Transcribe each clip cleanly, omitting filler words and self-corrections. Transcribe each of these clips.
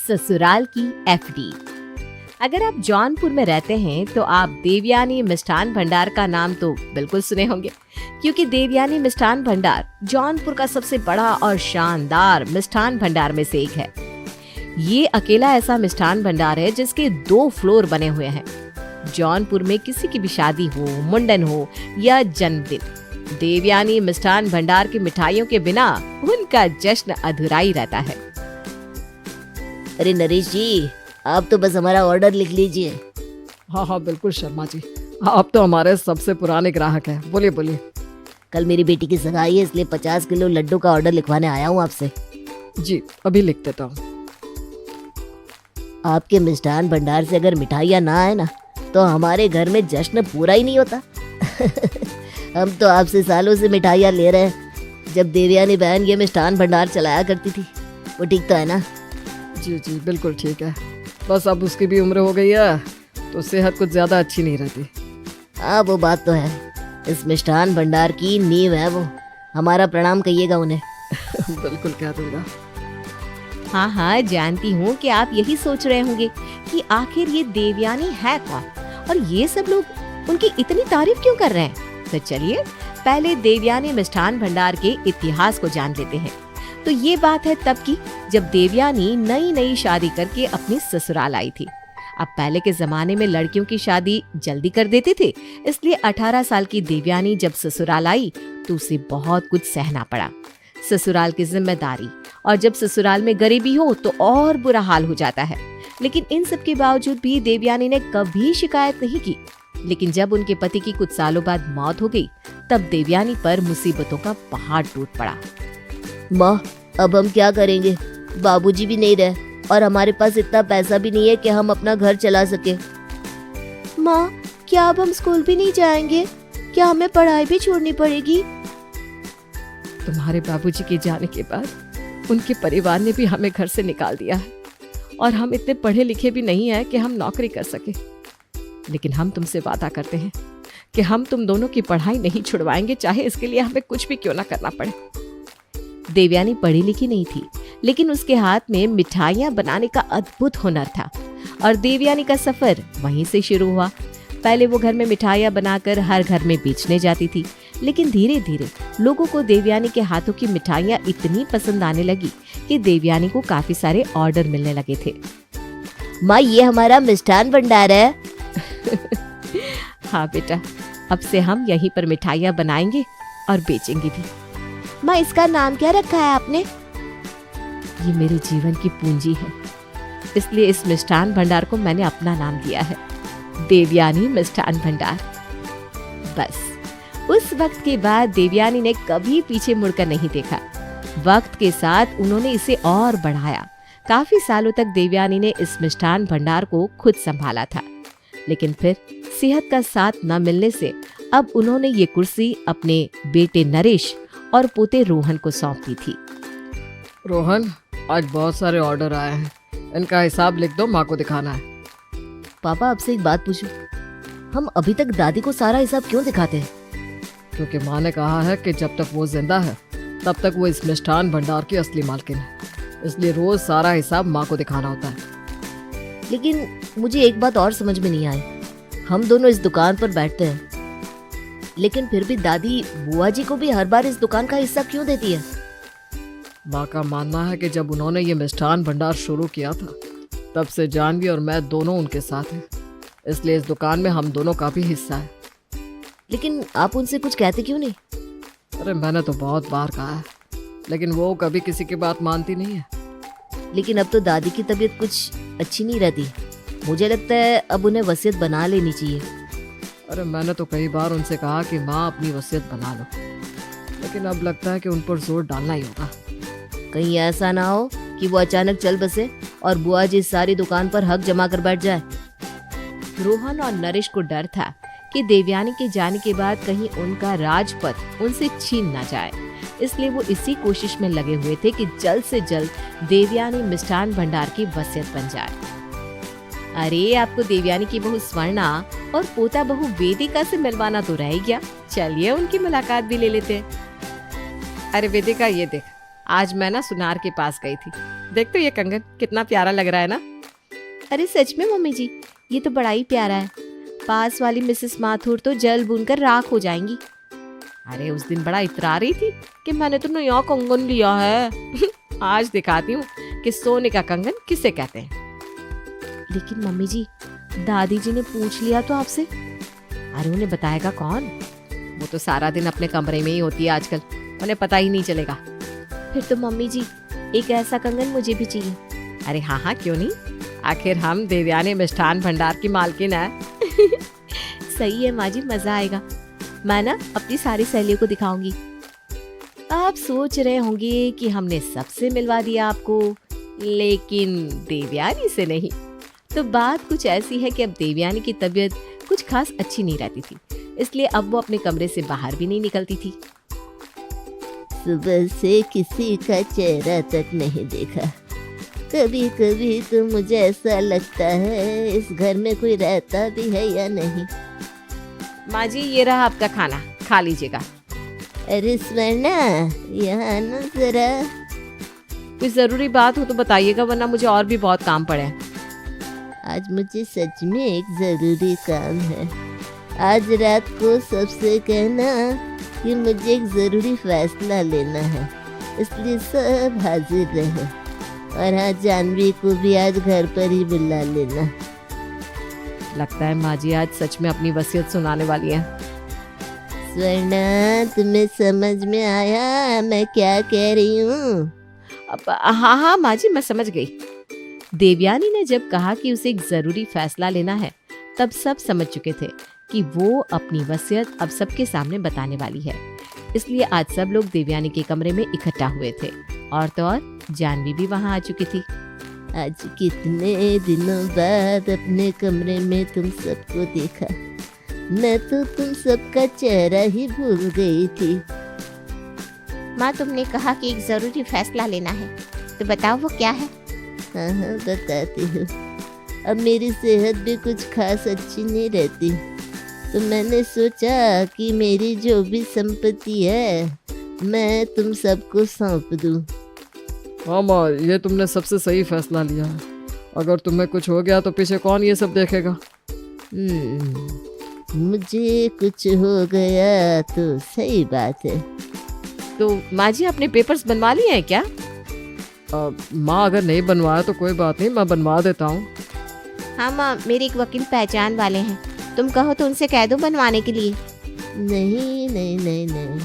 ससुराल की एफडी। अगर आप जौनपुर में रहते हैं तो आप देवयानी मिष्ठान भंडार का नाम तो बिल्कुल सुने होंगे, क्योंकि देवयानी मिष्ठान भंडार जौनपुर का सबसे बड़ा और शानदार मिष्ठान भंडार में से एक है। ये अकेला ऐसा मिष्ठान भंडार है जिसके 2 फ्लोर बने हुए हैं। जौनपुर में किसी की भी शादी हो, मुंडन हो या जन्मदिन, देवयानी मिष्ठान भंडार की मिठाइयों के बिना उनका जश्न अधूरा ही रहता है। अरे नरेश जी, आप तो बस हमारा ऑर्डर लिख लीजिए। हाँ बिल्कुल शर्मा जी, आप तो हमारे सबसे पुराने ग्राहक हैं। बोलिए बोलिए। कल मेरी बेटी की सगाई है, इसलिए 50 किलो लड्डू का ऑर्डर लिखवाने आया हूँ आपसे। जी अभी लिख देता हूँ। आपके मिष्ठान भंडार से अगर मिठाइयाँ ना आए ना तो हमारे घर में जश्न पूरा ही नहीं होता। हम तो आपसे सालों से मिठाइयाँ ले रहे हैं। जब देवयानी बहन ये मिष्ठान भंडार चलाया करती थी, वो ठीक तो है ना? जी जी बिल्कुल ठीक है, बस अब उसकी भी उम्र हो गई है तो सेहत कुछ ज़्यादा अच्छी नहीं रहती। हाँ वो बात तो है, इस मिष्ठान भंडार की नींव है वो। हमारा प्रणाम कहिएगा उन्हें। बिल्कुल कह दूंगा। हाँ, जानती हूँ कि आप यही सोच रहे होंगे कि आखिर ये देवयानी है कौन और ये सब लोग उनकी इतनी तारीफ क्यों कर रहे हैं। तो चलिए पहले देवयानी मिष्ठान भंडार के इतिहास को जान लेते हैं। तो ये बात है तब की, जब देवयानी नई शादी करके अपनी ससुराल आई थी। अब पहले के जमाने में लड़कियों की शादी जल्दी कर देते थे, इसलिए 18 साल की देवयानी जब ससुराल आई तो उसे बहुत कुछ सहना पड़ा। ससुराल की जिम्मेदारी, और जब ससुराल में गरीबी हो तो और बुरा हाल हो जाता है। लेकिन इन सब के बावजूद भी देवयानी ने कभी शिकायत नहीं की। लेकिन जब उनके पति की कुछ सालों बाद मौत हो गई, तब देवयानी पर मुसीबतों का पहाड़ टूट पड़ा। माँ, अब हम क्या करेंगे? बाबूजी भी नहीं रहे और हमारे पास इतना पैसा भी नहीं है कि हम अपना घर चला सके। माँ, क्या अब हम स्कूल भी नहीं जाएंगे? क्या हमें पढ़ाई भी छोड़नी पड़ेगी? तुम्हारे बाबूजी के जाने के बाद उनके परिवार ने भी हमें घर से निकाल दिया है और हम इतने पढ़े लिखे भी नहीं हैं कि हम नौकरी कर सके। लेकिन हम तुमसे वादा करते हैं कि हम तुम दोनों की पढ़ाई नहीं छुड़वाएंगे, चाहे इसके लिए हमें कुछ भी क्यों ना करना पड़े। देवयानी पढ़ी लिखी नहीं थी, लेकिन उसके हाथ में मिठाइयाँ बनाने का अद्भुत हुनर था और देवयानी का सफर वहीं से शुरू हुआ। पहले वो घर में मिठाइयाँ बनाकर हर घर में बेचने जाती थी, लेकिन धीरे धीरे लोगों को देवयानी के हाथों की मिठाइयाँ इतनी पसंद आने लगी कि देवयानी को काफी सारे ऑर्डर मिलने लगे थे। माँ, ये हमारा मिष्ठान भंडार है। हाँ बेटा, अब से हम यहीं पर मिठाइयाँ बनाएंगे और बेचेंगे भी। माँ, इसका नाम क्या रखा है आपने? ये मेरे जीवन की पूंजी है, इसलिए इस मिष्ठान भंडार को मैंने अपना नाम दिया है, देवयानी मिष्ठान भंडार। बस उस वक्त के बाद देवयानी ने कभी पीछे मुड़कर नहीं देखा। वक्त के साथ उन्होंने इसे और बढ़ाया। काफी सालों तक देवयानी ने इस मिष्ठान भंडार को खुद संभाला था, लेकिन फिर सेहत का साथ न मिलने से अब उन्होंने ये कुर्सी अपने बेटे नरेश और पोते रोहन को सौंप दी थी। रोहन, आज बहुत सारे ऑर्डर आए हैं, इनका हिसाब लिख दो, माँ को दिखाना है। पापा, आपसे एक बात पूछूं? हम अभी तक दादी को सारा हिसाब क्यों दिखाते हैं? क्योंकि माँ ने कहा है कि जब तक वो जिंदा है तब तक वो इस मिष्ठान भंडार की असली मालकिन है, इसलिए रोज सारा हिसाब माँ को दिखाना होता है। लेकिन मुझे एक बात और समझ में नहीं आई। हम दोनों इस दुकान पर बैठते हैं, लेकिन फिर भी दादी बुआ जी को भी हर बार इस दुकान का हिस्सा क्यों देती है? माँ का मानना है कि जब उन्होंने ये मिष्ठान भंडार शुरू किया था तब से जानवी और मैं दोनों उनके साथ हैं, इसलिए इस दुकान में हम दोनों का भी हिस्सा है। लेकिन आप उनसे कुछ कहते क्यों नहीं? अरे मैंने तो बहुत बार कहा है, लेकिन वो कभी किसी की बात मानती नहीं है। लेकिन अब तो दादी की तबीयत कुछ अच्छी नहीं रहती। मुझे लगता है अब उन्हें वसीयत बना लेनी चाहिए। अरे मैंने तो कई बार उनसे कहा कि माँ अपनी वसीयत बना लो, लेकिन अब लगता है कि उन पर जोर डालना ही होगा। कहीं ऐसा ना हो कि वो अचानक चल बसे और बुआ जी सारी दुकान पर हक जमा कर बैठ जाए। रोहन और नरेश को डर था कि देवयानी के जाने के बाद कहीं उनका राजपद उनसे छीन ना जाए, इसलिए वो इसी कोशिश में लगे हुए थे कि जल्द से जल्द देवयानी मिष्ठान भंडार की वसीयत बन जाए। अरे, आपको देवयानी की बहू स्वर्णा और पोता बहू वेदिका से मिलवाना तो रह गया, चलिए उनकी मुलाकात भी ले लेते हैं। अरे वेदिका, ये देख, आज मैं ना सुनार के पास गई थी, देख तो ये कंगन कितना प्यारा लग रहा है ना। अरे सच में मम्मी जी, ये तो बड़ा ही प्यारा है। पास वाली मिसेस माथुर तो जल बुनकर राख हो जाएंगी। अरे उस दिन बड़ा इतरा रही थी कि मैंने तो नया कंगन लिया है। आज दिखाती हूँ कि सोने का कंगन किसे कहते हैं। लेकिन मम्मी जी, दादी जी ने पूछ लिया तो आपसे? अरे उन्हें बताएगा कौन? वो तो सारा दिन अपने कमरे में ही होती है आजकल, उन्हें पता ही नहीं चलेगा। फिर तो मम्मी जी, एक ऐसा कंगन मुझे भी चाहिए। अरे हाँ हाँ, क्यों नहीं, आखिर हम देवयानी मिष्ठान भंडार की मालकिन है। सही है माँ जी, मजा आएगा। मैं ना अपनी सारी सहेलियों को दिखाऊंगी। आप सोच रहे होंगे कि हमने सबसे मिलवा दिया आपको, लेकिन देवयानी से नहीं। तो बात कुछ ऐसी है कि अब देवयानी की तबीयत कुछ खास अच्छी नहीं रहती थी, इसलिए अब वो अपने कमरे से बाहर भी नहीं निकलती थी। सुबह से किसी का चेहरा तक नहीं देखा। कभी कभी तो मुझे ऐसा लगता है इस घर में कोई रहता भी है या नहीं। माँ जी, ये रहा आपका खाना, खा लीजिएगा। अरे स्वर्णा, यहाँ ना जरा। कोई जरूरी बात हो तो बताइएगा, वरना मुझे और भी बहुत काम पड़े हैं। आज मुझे सच में एक जरूरी काम है। आज रात को सबसे कहना कि मुझे एक जरूरी फैसला लेना है, इसलिए सब हाजिर रहे। और हाँ, जानवी को भी आज घर पर ही बुला लेना। लगता है माँ जी आज सच में अपनी वसीयत सुनाने वाली है। स्वर्णा, तुम्हें समझ में आया मैं क्या कह रही हूँ? हाँ हाँ माँ जी, मैं समझ गई। देवयानी ने जब कहा कि उसे एक जरूरी फैसला लेना है, तब सब समझ चुके थे कि वो अपनी वसीयत अब सबके सामने बताने वाली है। इसलिए आज सब लोग देवयानी के कमरे में इकट्ठा हुए थे, और तो और जानवी भी वहाँ आ चुकी थी। आज कितने दिनों बाद अपने कमरे में तुम सबको देखा। मैं तो तुम सबका चेहरा ही भूल गई थी। माँ, तुमने कहा कि एक जरूरी फैसला लेना है, तो बताओ वो क्या है? हाँ हाँ, बताती हूँ। अब मेरी सेहत भी कुछ खास अच्छी नहीं रहती, तो मैंने सोचा कि मेरी जो भी संपत्ति है मैं तुम सबको सौंप दूँ। हाँ माँ, ये तुमने सबसे सही फैसला लिया है। अगर तुम्हें कुछ हो गया तो पीछे कौन ये सब देखेगा? मुझे कुछ हो गया तो सही बात है। तो माँ जी, आपने पेपर्स बनवा लिए हैं क्या? माँ, अगर नहीं बनवाया तो कोई बात नहीं, मैं बनवा देता हूँ। हाँ माँ, मेरे एक वकील पहचान वाले हैं, तुम कहो तो उनसे कह दो बनवाने के लिए। नहीं नहीं नहीं नहीं,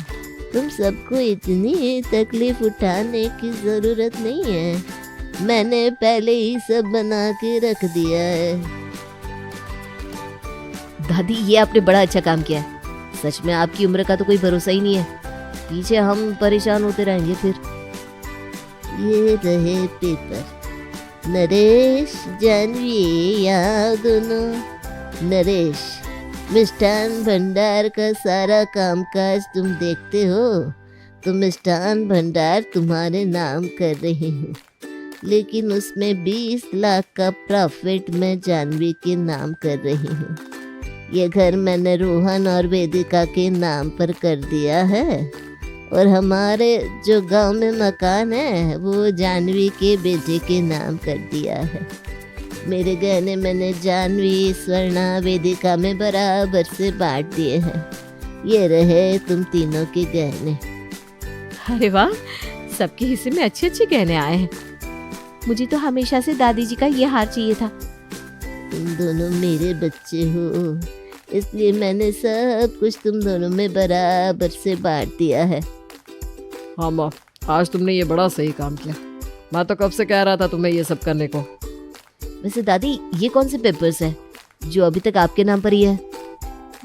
तुम सबको इतनी तकलीफ उठाने की जरूरत नहीं है। मैंने पहले ही सब बना के रख दिया है। दादी, ये आपने बड़ा अच्छा काम किया है। सच में आपकी उम्र का तो कोई भरोसा ही नहीं है, पीछे हम परेशान होते रहेंगे फिर। ये रहे पेपर। नरेश, जानवी, यहाँ दोनों। नरेश, मिष्ठान भंडार का सारा कामकाज तुम देखते हो, तो मिष्ठान भंडार तुम्हारे नाम कर रही हूँ, लेकिन उसमें 20 लाख का प्रॉफिट मैं जानवी के नाम कर रही हूँ। ये घर मैंने रोहन और वेदिका के नाम पर कर दिया है, और हमारे जो गांव में मकान है वो जानवी के बेटे के नाम कर दिया है। मेरे गहने मैंने जानवी, स्वर्णा, वेदिका में बराबर से बांट दिए हैं। ये रहे तुम तीनों के गहने। अरे वाह, सबके हिस्से में अच्छे अच्छे गहने आए हैं। मुझे तो हमेशा से दादी जी का ये हार चाहिए था। तुम दोनों मेरे बच्चे हो, इसलिए मैंने सब कुछ तुम दोनों में बराबर से बांट दिया है। हाँ माँ, आज तुमने ये बड़ा सही काम किया। मैं तो कब से कह रहा था तुम्हें ये सब करने को। वैसे दादी, ये कौन से पेपर्स है जो अभी तक आपके नाम पर ही है?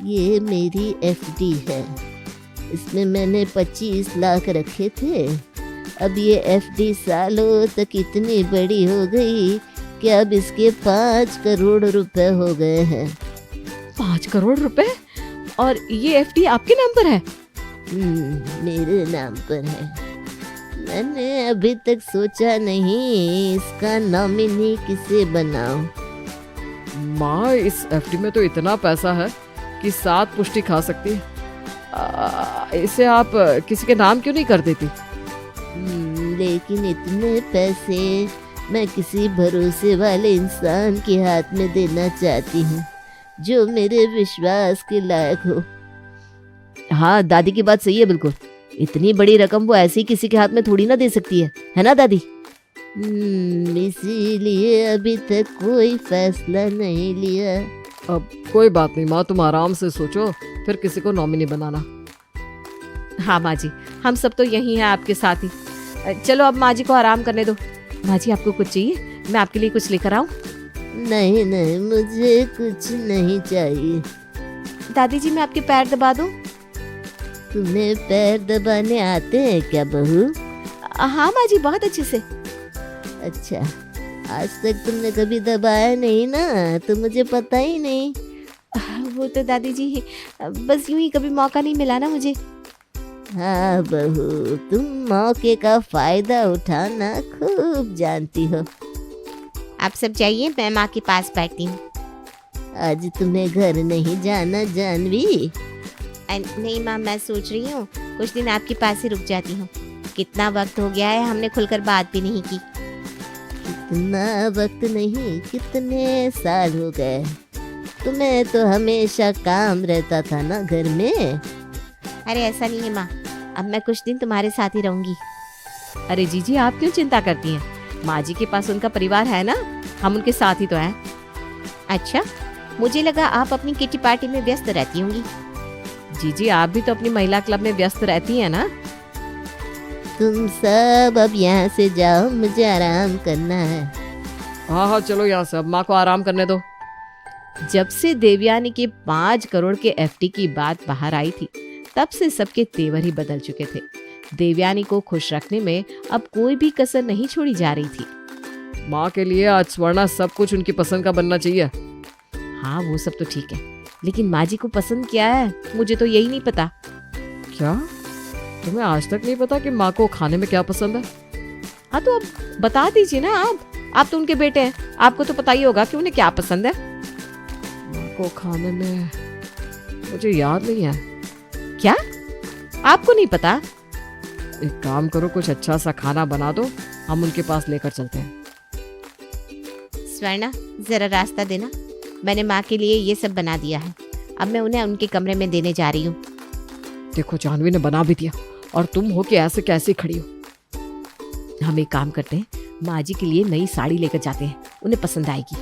ये मेरी एफडी है, इसमें मैंने 25 लाख रखे थे। अब ये एफडी सालों तक इतनी बड़ी हो गई कि अब इसके 5 करोड़ रुपए हो गए हैं। 5 करोड़ रुपए? और ये एफडी आपके नाम पर है? मेरे नाम पर है। मैंने अभी तक सोचा नहीं इसका नॉमिनी किसे बनाऊं। माँ, इस एफडी में तो इतना पैसा है कि 7 पुष्टि खा सकती है। इसे आप किसी के नाम क्यों नहीं कर देती? लेकिन इतने पैसे मैं किसी भरोसे वाले इंसान के हाथ में देना चाहती हूँ जो मेरे विश्वास के लायक हो। हाँ, दादी की बात सही है बिल्कुल। इतनी बड़ी रकम वो ऐसे ही किसी के हाथ में थोड़ी ना दे सकती है ना दादी? इसीलिए अभी तक कोई फैसला नहीं लिया। अब कोई बात नहीं माँ, तुम आराम से सोचो, फिर किसी को नॉमिनी बनाना। हाँ माँ जी, हम सब तो यही हैं आपके साथ ही। चलो अब माँ जी को आराम करने दो। माँ जी, आपको कुछ चाहिए? मैं आपके लिए कुछ लेकर आऊँ? नहीं नहीं, मुझे कुछ नहीं चाहिए। दादी जी, मैं आपके पैर दबा दूँ? तुम्हें पैर दबाने आते हैं क्या बहू? हाँ माँ जी, बहुत अच्छे से। अच्छा, आज तक तुमने कभी दबाया नहीं ना, तो मुझे पता ही नहीं। वो तो दादी जी बस यूं ही कभी मौका नहीं मिला ना मुझे। हाँ बहू, तुम मौके का फायदा उठाना खूब जानती हो। आप सब जाइए, मैं माँ के पास बैठती हूँ। आज तुम्हें घर नहीं जाना जानवी? नहीं माँ, मैं सोच रही हूँ कुछ दिन आपके पास ही रुक जाती हूँ। कितना वक्त हो गया है, हमने खुलकर बात भी नहीं की। कितना वक्त नहीं, कितने साल हो गए। तुम्हें तो हमेशा काम रहता था ना घर में। अरे ऐसा नहीं है माँ, अब मैं कुछ दिन तुम्हारे साथ ही रहूंगी। अरे जीजी, आप क्यों चिंता करती हैं? माँ जी के पास उनका परिवार है ना, हम उनके साथ ही तो हैं। अच्छा, मुझे लगा आप अपनी किटी पार्टी में व्यस्त रहती होंगी। जीजी, आप भी तो अपनी महिला क्लब में व्यस्त रहती हैं ना। तुम सब अब यहाँ से जाओ, मुझे आराम करना है। हाँ हाँ, चलो यहाँ से, अब माँ को आराम करने दो। जब से देवयानी के 5 करोड़ के एफडी की बात बाहर आई थी, तब से सबके तेवर ही बदल चुके थे। देवयानी को खुश रखने में अब कोई भी कसर नहीं छोड़ी जा रही थी। माँ के लिए आज स्वर्णा सब कुछ उनकी पसंद का बनना चाहिए। हाँ, वो सब तो ठीक है, लेकिन माँ जी को पसंद क्या है, मुझे तो यही नहीं पता। क्या तुम्हें आज तक नहीं पता कि माँ को खाने में क्या पसंद है? हाँ तो अब बता दीजिए ना। आप तो उनके बेटे हैं, आपको तो पता ही होगा कि उन्हें क्या पसंद है। माँ को खाने में मुझे याद नहीं है। क्या आपको नहीं पता? एक काम करो, कुछ अच्छा सा खाना बना दो, हम उनके पास लेकर चलते हैं। स्वर्णा, जरा रास्ता देना, मैंने माँ के लिए ये सब बना दिया है। अब मैं उन्हें उनके कमरे में देने जा रही हूँ। देखो, जानवी ने बना भी दिया और तुम हो कि ऐसे कैसे खड़ी हो। हम एक काम करते हैं, माँ जी के लिए नई साड़ी लेकर जाते हैं, उन्हें पसंद आएगी।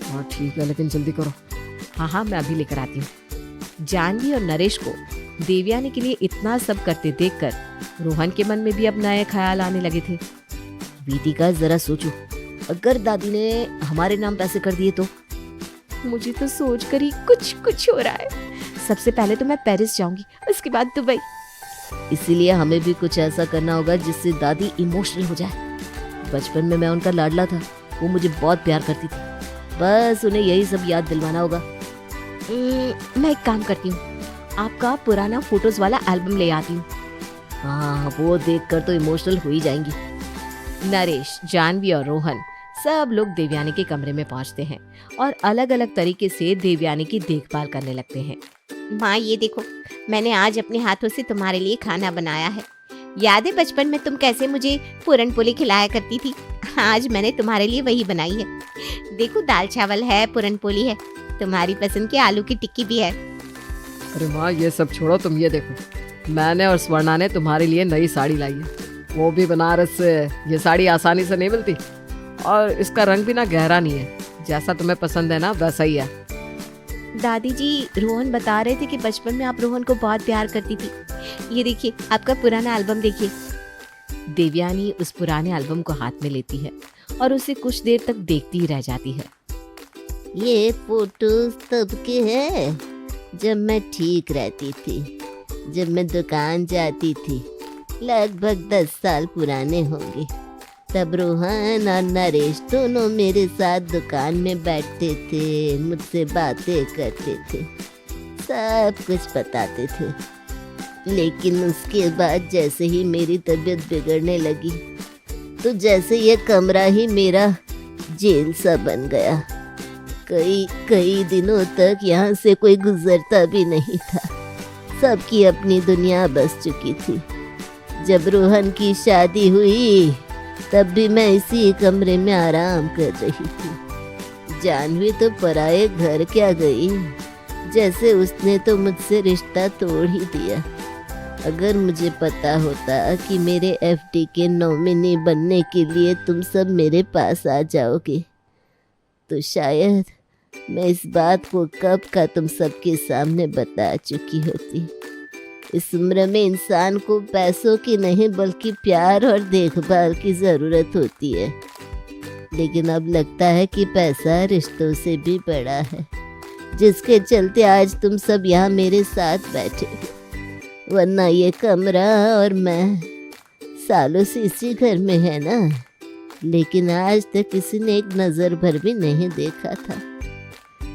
हाँ ठीक है, लेकिन जल्दी करो। हाँ हाँ, मैं अभी लेकर आती हूँ। जानवी और नरेश को देवयानी के लिए इतना सब करते देखकर रोहन के मन में भी अब नए ख्याल आने लगे थे। वीतिका, जरा सोचो, अगर दादी ने हमारे नाम पैसे कर दिए तो? मुझे तो सोचकर ही कुछ हो रहा है। सबसे पहले तो मैं पेरिस जाऊंगी, उसके बाद दुबई। इसीलिए हमें भी कुछ ऐसा करना होगा जिससे दादी इमोशनल हो जाए। बचपन में मैं उनका लाडला था, वो मुझे बहुत प्यार करती थी, बस उन्हें यही सब याद दिलवाना होगा। मैं एक काम करती हूँ, आपका पुराना फोटोज वाला एल्बम ले आती हूँ। हाँ, वो देखकर तो इमोशनल हो ही जाएंगी। नरेश, जानवी और रोहन सब लोग देवयानी के कमरे में पहुंचते हैं और अलग अलग तरीके से देवयानी की देखभाल करने लगते हैं। माँ, ये देखो, मैंने आज अपने हाथों से तुम्हारे लिए खाना बनाया है। याद है बचपन में तुम कैसे मुझे पूरन पोली खिलाया करती थी? आज मैंने तुम्हारे लिए वही बनाई है। देखो, दाल चावल है, पूरन पोली है, तुम्हारी पसंद की आलू की टिक्की भी है। अरे माँ, ये सब छोड़ो, तुम ये देखो, मैंने और स्वर्णा ने तुम्हारे लिए नई साड़ी लाई है, वो भी बनारस से। ये साड़ी आसानी से नहीं मिलती और इसका रंग भी ना गहरा नहीं है, जैसा तुम्हें पसंद है ना वैसा ही है। दादी जी, रोहन बता रहे थे कि बचपन में आप रोहन को बहुत प्यार करती थी। ये देखिए, आपका पुराना एल्बम देखिए। देवयानी उस पुराने एल्बम को हाथ में लेती है और उसे कुछ देर तक देखती ही रह जाती है। ये फोटोज तब के हैं जब मैं ठीक रहती थी, जब मैं दुकान जाती थी। लगभग 10 साल पुराने होंगे। तब रोहन और नरेश दोनों मेरे साथ दुकान में बैठते थे, मुझसे बातें करते थे, सब कुछ बताते थे। लेकिन उसके बाद जैसे ही मेरी तबीयत बिगड़ने लगी, तो जैसे ये कमरा ही मेरा जेल सा बन गया। कई दिनों तक यहाँ से कोई गुजरता भी नहीं था, सबकी अपनी दुनिया बस चुकी थी। जब रोहन की शादी हुई तब भी मैं इसी कमरे में आराम कर रही थी। जानवी तो पराये घर क्या गई, जैसे उसने तो मुझसे रिश्ता तोड़ ही दिया। अगर मुझे पता होता कि मेरे एफडी के नॉमिनी बनने के लिए तुम सब मेरे पास आ जाओगे तो शायद मैं इस बात को कब का तुम सबके सामने बता चुकी होती। इस उम्र में इंसान को पैसों की नहीं बल्कि प्यार और देखभाल की ज़रूरत होती है, लेकिन अब लगता है कि पैसा रिश्तों से भी बड़ा है, जिसके चलते आज तुम सब यहाँ मेरे साथ बैठे हो। वरना ये कमरा और मैं सालों से इसी घर में है ना, लेकिन आज तक किसी ने एक नज़र भर भी नहीं देखा था।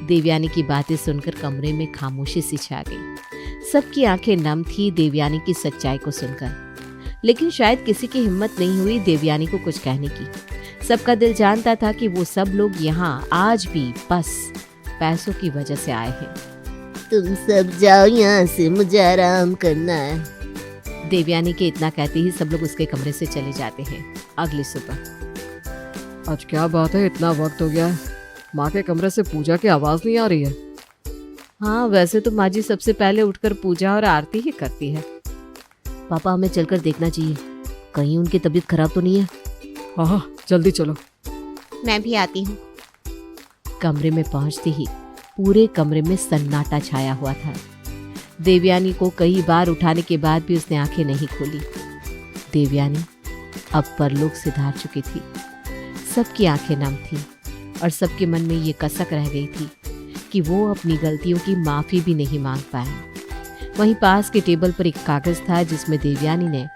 देवयानी की बातें सुनकर कमरे में खामोशी सी छा गई। सबकी आंखें नम थी देवयानी की सच्चाई को सुनकर, लेकिन शायद किसी की हिम्मत नहीं हुई देवयानी को कुछ कहने की। सबका दिल जानता था कि वो सब लोग यहाँ आज भी बस पैसों की वजह से आए हैं। तुम सब जाओ यहाँ से, मुझे आराम करना है। देवयानी के इतना कहते ही सब लोग उसके कमरे से चले जाते हैं। अगली सुबह। आज क्या बात है, इतना वक्त हो गया है, माँ के कमरे से पूजा की आवाज़ नहीं आ रही है। हाँ, वैसे तो माँ जी सबसे पहले उठकर पूजा और आरती ही करती है। पापा, हमें चलकर देखना चाहिए, कहीं उनकी तबीयत खराब तो नहीं है। हाँ, जल्दी चलो। मैं भी आती हूँ। कमरे में पहुँचते ही पूरे कमरे में सन्नाटा छाया हुआ था। देवयानी को कई बार उठाने के बाद भी उसने आंखें नहीं खोली। देवयानी अब परलोक से धार चुकी थी। सबकी आंखें नम थीं और सबके मन में ये कसक रह गई थी कि वो अपनी गलतियों की माफ़ी भी नहीं मांग पाए। वहीं पास के टेबल पर एक कागज़ था जिसमें देवयानी ने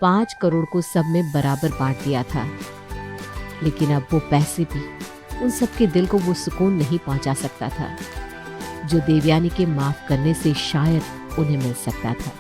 5 करोड़ को सब में बराबर बांट दिया था, लेकिन अब वो पैसे भी उन सबके दिल को वो सुकून नहीं पहुंचा सकता था जो देवयानी के माफ़ करने से शायद उन्हें मिल सकता था।